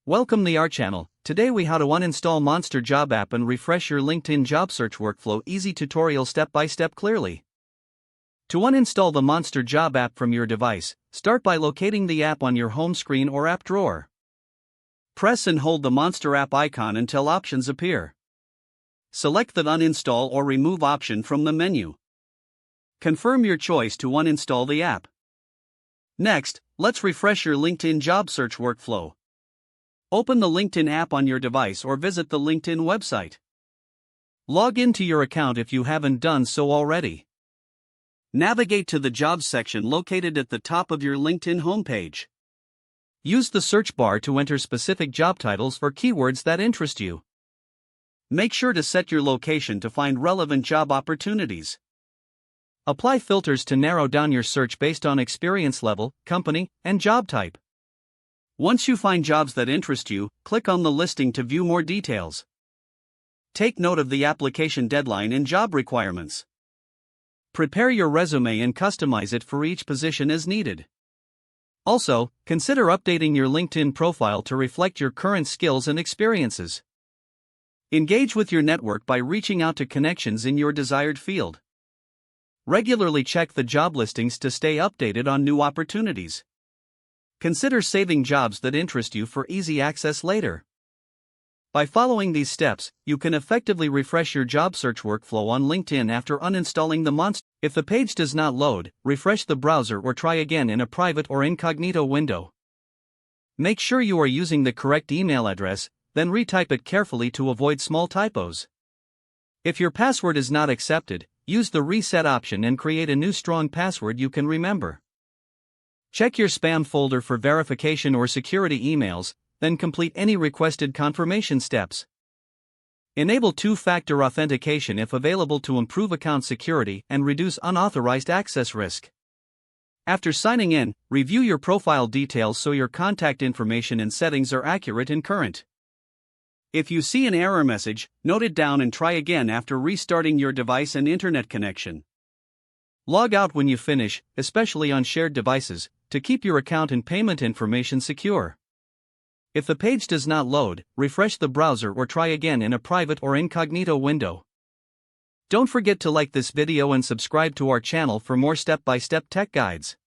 Welcome to our channel. Today we how to uninstall Monster Job app and refresh your LinkedIn job search workflow. Easy tutorial step by step clearly. To uninstall the Monster Job app from your device, start by locating the app on your home screen or app drawer. Press and hold the Monster app icon until options appear. Select the uninstall or remove option from the menu. Confirm your choice to uninstall the app. Next, let's refresh your LinkedIn job search workflow. Open the LinkedIn app on your device or visit the LinkedIn website. Log into your account if you haven't done so already. Navigate to the Jobs section located at the top of your LinkedIn homepage. Use the search bar to enter specific job titles or keywords that interest you. Make sure to set your location to find relevant job opportunities. Apply filters to narrow down your search based on experience level, company, and job type. Once you find jobs that interest you, click on the listing to view more details. Take note of the application deadline and job requirements. Prepare your resume and customize it for each position as needed. Also, consider updating your LinkedIn profile to reflect your current skills and experiences. Engage with your network by reaching out to connections in your desired field. Regularly check the job listings to stay updated on new opportunities. Consider saving jobs that interest you for easy access later. By following these steps, you can effectively refresh your job search workflow on LinkedIn after uninstalling the Monster. If the page does not load, refresh the browser or try again in a private or incognito window. Make sure you are using the correct email address, then retype it carefully to avoid small typos. If your password is not accepted, use the reset option and create a new strong password you can remember. Check your spam folder for verification or security emails, then complete any requested confirmation steps. Enable two-factor authentication if available to improve account security and reduce unauthorized access risk. After signing in, review your profile details so your contact information and settings are accurate and current. If you see an error message, note it down and try again after restarting your device and internet connection. Log out when you finish, especially on shared devices, to keep your account and payment information secure. If the page does not load, refresh the browser or try again in a private or incognito window. Don't forget to like this video and subscribe to our channel for more step-by-step tech guides.